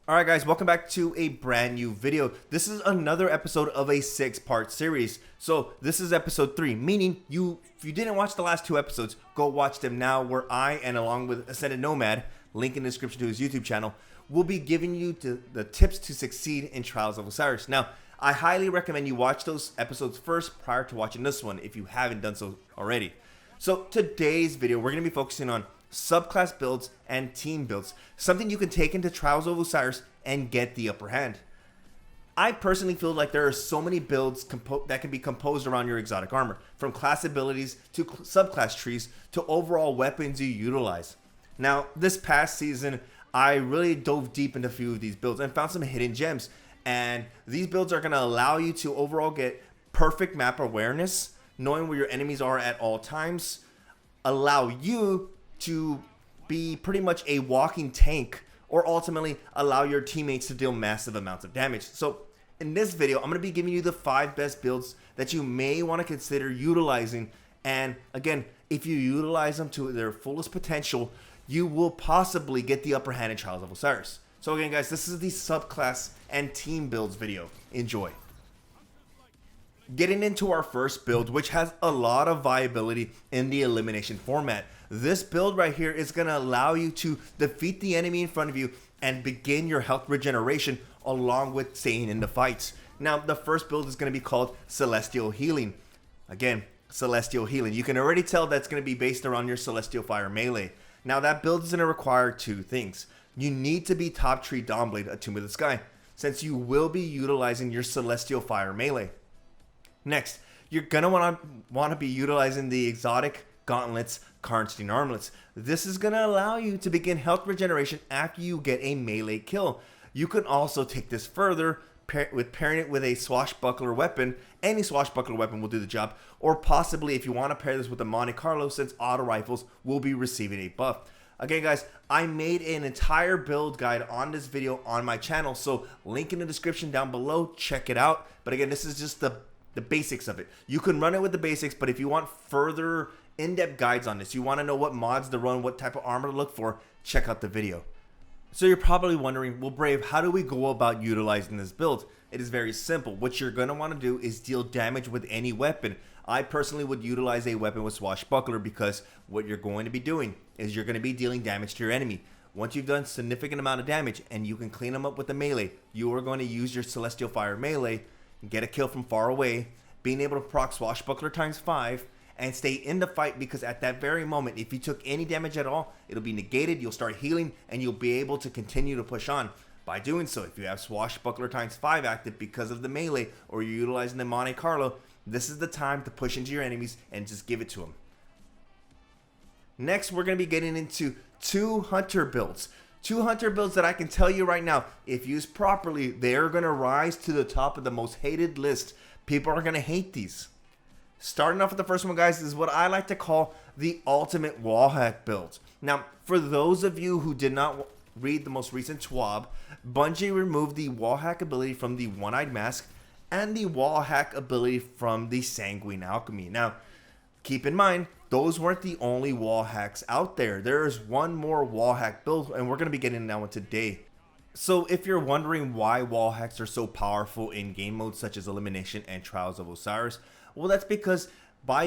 Alright guys, welcome back to a brand new video. This is another episode of a 6-part series. So this is episode 3, meaning if you didn't watch the last 2 episodes, go watch them now, where I, and along with Ascended Nomad, link in the description to his YouTube channel, will be giving you the tips to succeed in Trials of Osiris. Now, I highly recommend you watch those episodes first prior to watching this one if you haven't done so already. So today's video, we're going to be focusing on subclass builds and team builds, something you can take into Trials of Osiris and get the upper hand. I personally feel like there are so many builds that can be composed around your exotic armor, from class abilities to subclass trees to overall weapons you utilize. Now, this past season, I really dove deep into a few of these builds and found some hidden gems, and these builds are going to allow you to overall get perfect map awareness, knowing where your enemies are at all times, allow you to be pretty much a walking tank, or ultimately allow your teammates to deal massive amounts of damage. So in this video, I'm going to be giving you the 5 best builds that you may want to consider utilizing. And again, if you utilize them to their fullest potential, you will possibly get the upper hand in Trials of Osiris. So again guys, this is the subclass and team builds video. Enjoy. Getting into our first build, which has a lot of viability in the elimination format. This build right here is going to allow you to defeat the enemy in front of you and begin your health regeneration along with staying in the fights. Now, the first build is going to be called Celestial Healing. Again, Celestial Healing. You can already tell that's going to be based around your Celestial Fire melee. Now, that build is going to require 2 things. You need to be top tree Dawnblade, a Tomb of the Sky, since you will be utilizing your Celestial Fire melee. Next, you're going to want to be utilizing the exotic gauntlets, Karnstein armlets. This is going to allow you to begin health regeneration after you get a melee kill. You can also take this further pairing it with a swashbuckler weapon. Any swashbuckler weapon will do the job, or possibly if you want to pair this with a Monte Carlo, since auto rifles will be receiving a buff. Again guys, I made an entire build guide on this video on my channel, so link in the description down below, check it out. But again, this is just the basics of it. You can run it with the basics, but if you want further in-depth guides on this, you want to know what mods to run, what type of armor to look for, check out the video. So you're probably wondering, well Brave, how do we go about utilizing this build? It is very simple. What you're going to want to do is deal damage with any weapon. I personally would utilize a weapon with Swashbuckler, because what you're going to be doing is you're going to be dealing damage to your enemy. Once you've done a significant amount of damage and you can clean them up with the melee, you are going to use your Celestial Fire melee, get a kill from far away, being able to proc Swashbuckler times 5, and stay in the fight, because at that very moment, if you took any damage at all, it'll be negated, you'll start healing, and you'll be able to continue to push on. By doing so, if you have Swashbuckler times 5 active because of the melee, or you're utilizing the Monte Carlo, this is the time to push into your enemies and just give it to them. Next, we're going to be getting into 2 hunter builds. 2 hunter builds that I can tell you right now, if used properly, they're going to rise to the top of the most hated list. People are going to hate these. Starting off with the first one, guys, is what I like to call the ultimate wallhack build. Now, for those of you who did not read the most recent TWAB, Bungie removed the wallhack ability from the One-Eyed Mask and the wallhack ability from the Sanguine Alchemy. Now, keep in mind, those weren't the only wallhacks out there. There is one more wallhack build, and we're going to be getting that one today. So if you're wondering why wallhacks are so powerful in game modes such as Elimination and Trials of Osiris, well, that's because by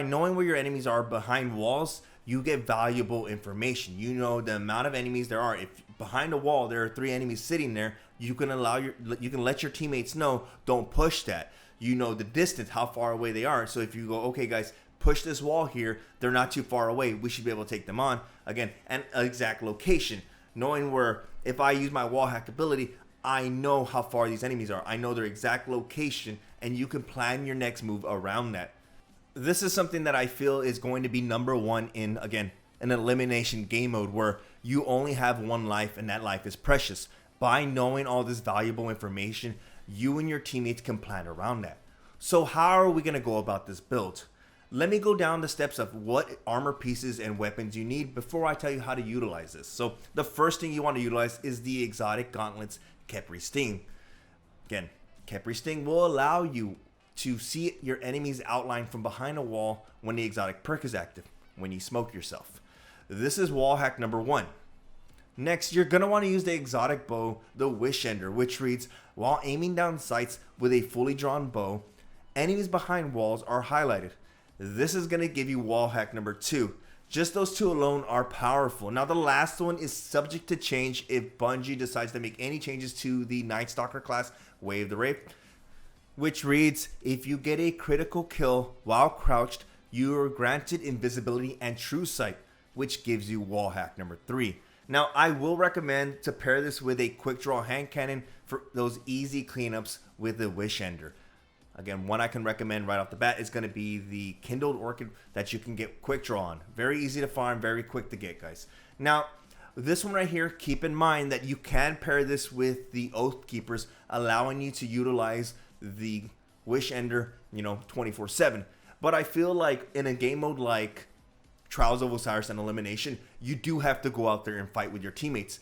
knowing where your enemies are behind walls, you get valuable information. You know the amount of enemies there are. If behind a wall there are 3 enemies sitting there, you can let your teammates know, don't push that. You know the distance, how far away they are. So if you go, okay guys, push this wall here, they're not too far away, we should be able to take them on. Again, an exact location. Knowing where, if I use my wall hack ability, I know how far these enemies are. I know their exact location, and you can plan your next move around that. This is something that I feel is going to be number 1 in, again, an elimination game mode where you only have 1 life and that life is precious. By knowing all this valuable information, you and your teammates can plan around that. So how are we going to go about this build? Let me go down the steps of what armor pieces and weapons you need before I tell you how to utilize this. So the first thing you want to utilize is the exotic gauntlets, Khepri Sting. Again, Khepri Sting will allow you to see your enemy's outline from behind a wall when the exotic perk is active, when you smoke yourself. This is wall hack number 1. Next, you're going to want to use the exotic bow, the Wish Ender, which reads, while aiming down sights with a fully drawn bow, enemies behind walls are highlighted. This is going to give you wall hack number 2. Just those 2 alone are powerful. Now the last one is subject to change if Bungie decides to make any changes to the Night Stalker class, Wave the Wraith, which reads, if you get a critical kill while crouched, you are granted invisibility and true sight, which gives you wall hack number 3. Now, I will recommend to pair this with a quick draw hand cannon for those easy cleanups with the Wish Ender. Again, one I can recommend right off the bat is going to be the Kindled Orchid that you can get quick draw on. Very easy to farm, very quick to get, guys. Now, this one right here, keep in mind that you can pair this with the Oath Keepers, allowing you to utilize the Wish Ender, 24/7. But I feel like in a game mode like Trials of Osiris and Elimination, you do have to go out there and fight with your teammates,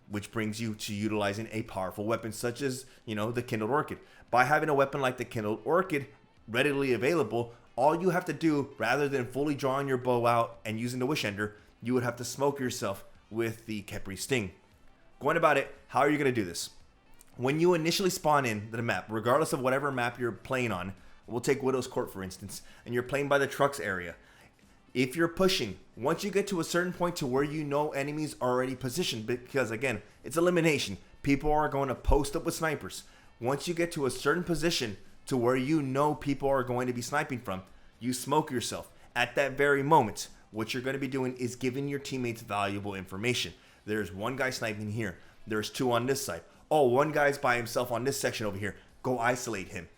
which brings you to utilizing a powerful weapon such as, the Kindled Orchid. By having a weapon like the Kindled Orchid readily available, all you have to do, rather than fully drawing your bow out and using the Wish Ender, you would have to smoke yourself with the Khepri Sting. Going about it, how are you going to do this? When you initially spawn in the map, regardless of whatever map you're playing on, we'll take Widow's Court for instance, and you're playing by the trucks area. If you're pushing, once you get to a certain point to where you know enemies are already positioned, because again, it's elimination. People are going to post up with snipers. Once you get to a certain position to where you know people are going to be sniping from, you smoke yourself. At that very moment, what you're going to be doing is giving your teammates valuable information. There's one guy sniping here. There's 2 on this side. Oh, one guy's by himself on this section over here. Go isolate him.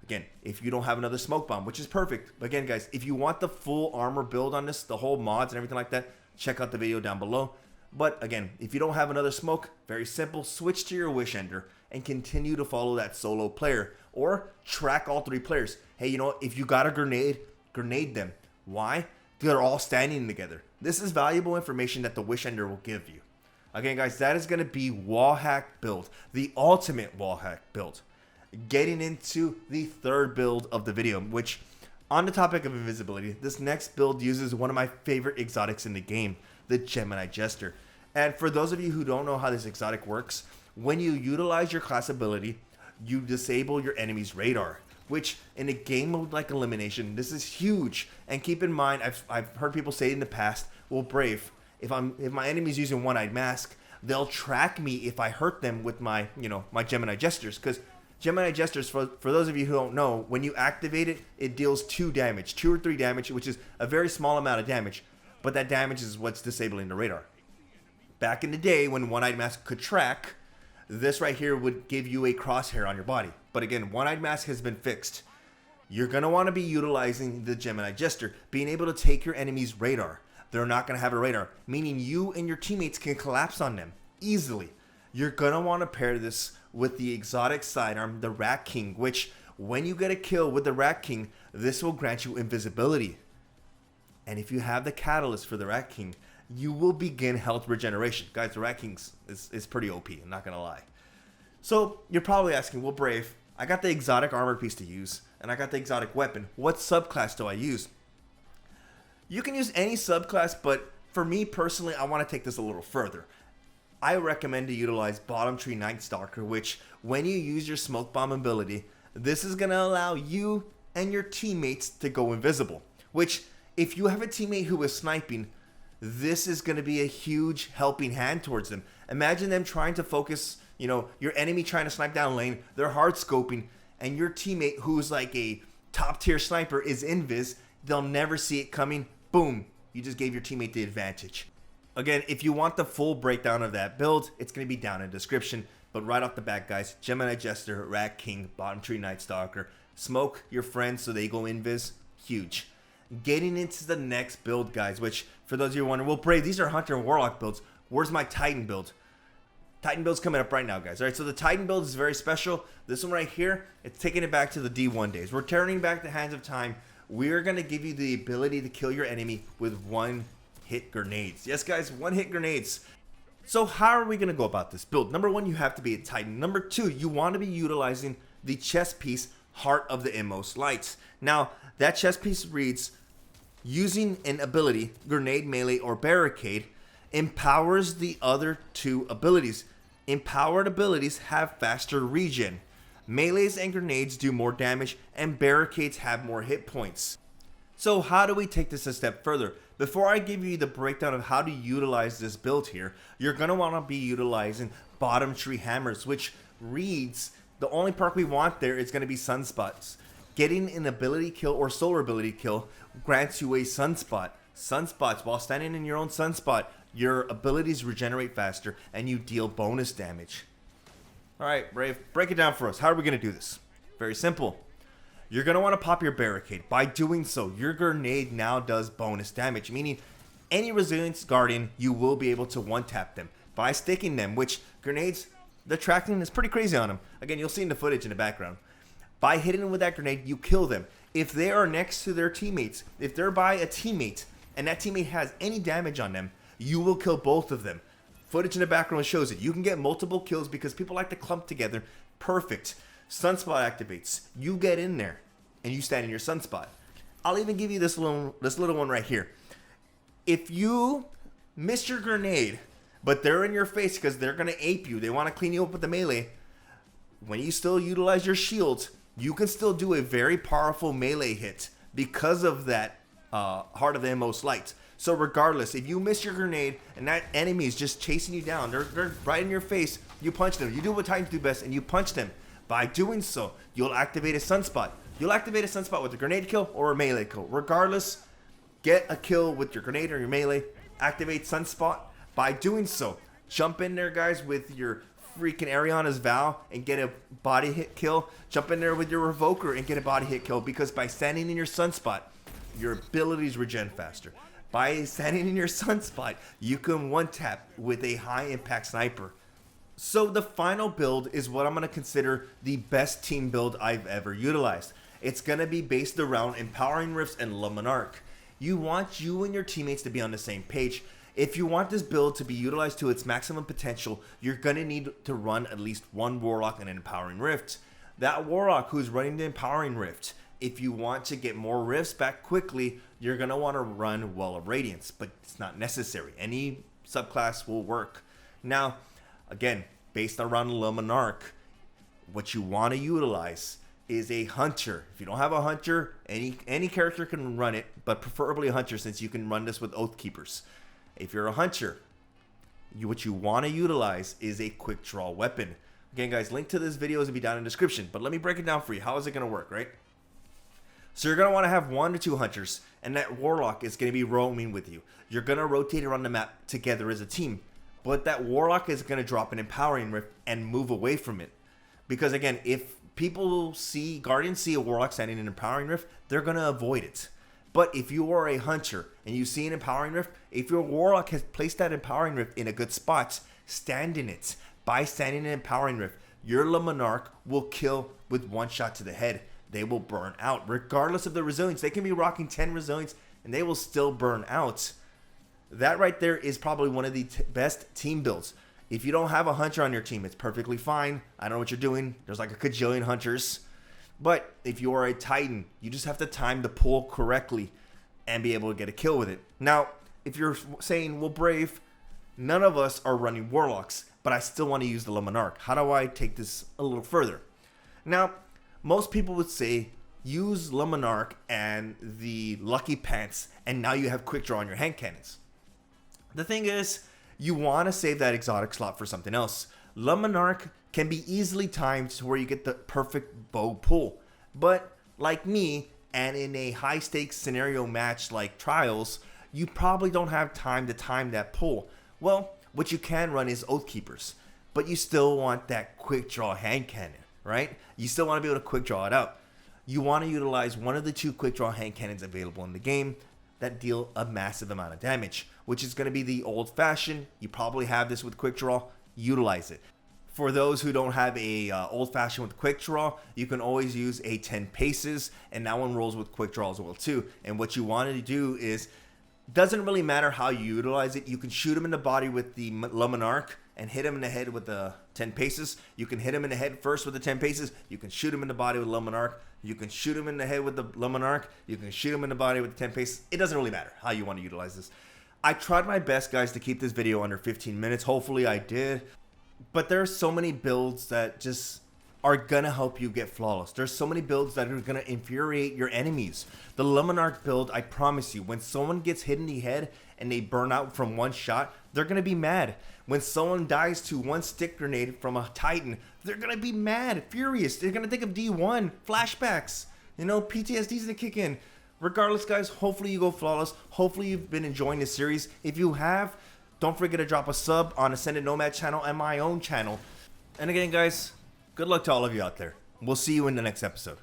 Again, if you don't have another smoke bomb, which is perfect. But again, guys, if you want the full armor build on this, the whole mods and everything like that, check out the video down below. But again, if you don't have another smoke, very simple, switch to your Wish Ender and continue to follow that solo player. Or track all 3 players. Hey, if you got a grenade, grenade them. Why? They're all standing together. This is valuable information that the Wish Ender will give you. Again, guys, that is going to be wall hack build, the ultimate wall hack build. Getting into the 3rd build of the video, which on the topic of invisibility, this next build uses one of my favorite exotics in the game, the Gemini Jester. And for those of you who don't know how this exotic works, when you utilize your class ability, you disable your enemy's radar, which in a game mode like Elimination, this is huge. And keep in mind, I've heard people say in the past, well, Brave, if my enemy's using One-Eyed Mask, they'll track me if I hurt them with my, my Gemini Jesters, because Gemini Jesters, for those of you who don't know, when you activate it, it deals 2 damage, 2 or 3 damage, which is a very small amount of damage, but that damage is what's disabling the radar. Back in the day when One-Eyed Mask could track, this right here would give you a crosshair on your body. But again, One-Eyed Mask has been fixed. You're going to want to be utilizing the Gemini Jester, being able to take your enemy's radar. They're not going to have a radar, meaning you and your teammates can collapse on them easily. You're going to want to pair this with the exotic sidearm, the Rat King, which when you get a kill with the Rat King, this will grant you invisibility. And if you have the catalyst for the Rat King, you will begin health regeneration. Guys, the Rat King is pretty OP, I'm not going to lie. So you're probably asking, well, Brave, I got the exotic armor piece to use, and I got the exotic weapon. What subclass do I use? You can use any subclass, but for me personally, I want to take this a little further. I recommend to utilize Bottom Tree Night Stalker, which when you use your smoke bomb ability, this is going to allow you and your teammates to go invisible. Which, if you have a teammate who is sniping, this is going to be a huge helping hand towards them. Imagine them trying to focus, your enemy trying to snipe down lane, they're hard scoping, and your teammate who's like a top tier sniper is invis, they'll never see it coming. Boom, you just gave your teammate the advantage. Again, if you want the full breakdown of that build, it's going to be down in the description. But right off the bat, guys, Gemini Jester, Rat King, Bottom Tree Night Stalker, smoke your friends so they go invis, huge. Getting into the next build, guys, which for those of you who wonder, well, Brave, these are Hunter and Warlock builds. Where's my Titan build? Titan build's coming up right now, guys. All right, so the Titan build is very special. This one right here, it's taking it back to the D1 days. We're turning back the hands of time. We're going to give you the ability to kill your enemy with one-hit grenades. Yes, guys, one-hit grenades. So how are we going to go about this build? Number 1, you have to be a Titan. Number 2, you want to be utilizing the chest piece, Heart of the Inmost Lights. Now, that chest piece reads, using an ability, Grenade, Melee, or Barricade, empowers the other two abilities. Empowered abilities have faster regen. Melees and grenades do more damage, and barricades have more hit points. So how do we take this a step further? Before I give you the breakdown of how to utilize this build here, you're going to want to be utilizing bottom tree hammers, which reads the only perk we want there is going to be sunspots. Getting an ability kill or solar ability kill grants you a sunspot. Sunspots, while standing in your own sunspot, your abilities regenerate faster and you deal bonus damage. Alright, Brave, break it down for us. How are we going to do this? Very simple. You're going to want to pop your barricade. By doing so, your grenade now does bonus damage, meaning any resilience guardian, you will be able to one-tap them by sticking them, which grenades, the tracking is pretty crazy on them. Again, you'll see in the footage in the background. By hitting them with that grenade, you kill them. If they are next to their teammates, if they're by a teammate, and that teammate has any damage on them, you will kill both of them. Footage in the background shows it. You can get multiple kills because people like to clump together. Perfect. Sunspot activates. You get in there, and you stand in your sunspot. I'll even give you this little one right here. If you miss your grenade, but they're in your face because they're going to ape you, they want to clean you up with the melee, when you still utilize your shields, you can still do a very powerful melee hit because of that Heart of the Inmost Light. So regardless, if you miss your grenade and that enemy is just chasing you down, they're right in your face, you punch them. You do what Titans do best and you punch them. By doing so, you'll activate a sunspot. You'll activate a sunspot with a grenade kill or a melee kill. Regardless, get a kill with your grenade or your melee, activate sunspot. By doing so, jump in there, guys, with your freaking Ariana's Vow and get a body hit kill. Jump in there with your Revoker and get a body hit kill, because by standing in your sunspot, your abilities regen faster. By standing in your sunspot, you can one-tap with a high-impact sniper. So the final build is what I'm going to consider the best team build I've ever utilized. It's going to be based around Empowering Rifts and Luminarch. You want you and your teammates to be on the same page. If you want this build to be utilized to its maximum potential, you're going to need to run at least one Warlock and an Empowering Rift. That Warlock who's running the Empowering Rift, if you want to get more Rifts back quickly, you're going to want to run Well of Radiance, but it's not necessary. Any subclass will work. Now, again, based around Luminarch, what you want to utilize is a Hunter. If you don't have a Hunter, any character can run it, but preferably a Hunter, since you can run this with Oathkeepers. If you're a Hunter, what you want to utilize is a quick draw weapon. Again, guys, link to this video will be down in the description, but let me break it down for you. How is it going to work, right? So you're going to want to have 1 to 2 Hunters, and that Warlock is going to be roaming with you. You're going to rotate around the map together as a team, but that Warlock is going to drop an Empowering Rift and move away from it. Because again, if people see, Guardians see a Warlock standing in an Empowering Rift, they're going to avoid it. But if you are a Hunter and you see an Empowering Rift, if your Warlock has placed that Empowering Rift in a good spot, stand in it. By standing in an Empowering Rift, your Luminarch will kill with 1 shot to the head. They will burn out. Regardless of the resilience, they can be rocking 10 resilience and they will still burn out. That right there is probably one of the best team builds. If you don't have a Hunter on your team, it's perfectly fine. I don't know what you're doing. There's like a kajillion Hunters. But if you are a Titan, you just have to time the pull correctly and be able to get a kill with it. Now, if you're saying, well, Brave, none of us are running Warlocks, but I still want to use the Luminarch. How do I take this a little further? Now, most people would say, use Luminarch and the Lucky Pants, and now you have quick draw on your hand cannons. The thing is, you want to save that exotic slot for something else. Luminarch can be easily timed to where you get the perfect bow pull. But like me, and in a high stakes scenario match like Trials, you probably don't have time to time that pull. Well, what you can run is Oathkeepers, but you still want that quick draw hand cannon, right? You still want to be able to quick draw it out. You want to utilize one of the 2 quick draw hand cannons available in the game that deal a massive amount of damage, which is going to be the old fashioned. You probably have this with quick draw. Utilize it. For those who don't have a old fashioned with quick draw, you can always use a 10 paces, and that one rolls with quick draw as well too. And what you want to do is, doesn't really matter how you utilize it. You can shoot him in the body with the Luminarch and hit him in the head with the 10 paces. You can hit him in the head first with the 10 paces. You can shoot him in the body with Luminarch. You can shoot him in the head with the Luminarch. You can shoot him in the body with the 10 paces. It doesn't really matter how you want to utilize this. I tried my best, guys, to keep this video under 15 minutes. Hopefully I did. But there are so many builds that just are gonna help you get flawless. There's so many builds that are gonna infuriate your enemies. The Luminarch build, I promise you, when someone gets hit in the head and they burn out from one shot, they're gonna be mad. When someone dies to one stick grenade from a Titan, they're gonna be mad, furious. They're gonna think of D1, flashbacks. You know, PTSD's gonna kick in. Regardless, guys, hopefully you go flawless. Hopefully you've been enjoying this series. If you have, don't forget to drop a sub on Ascended Nomad channel and my own channel. And again, guys, good luck to all of you out there. We'll see you in the next episode.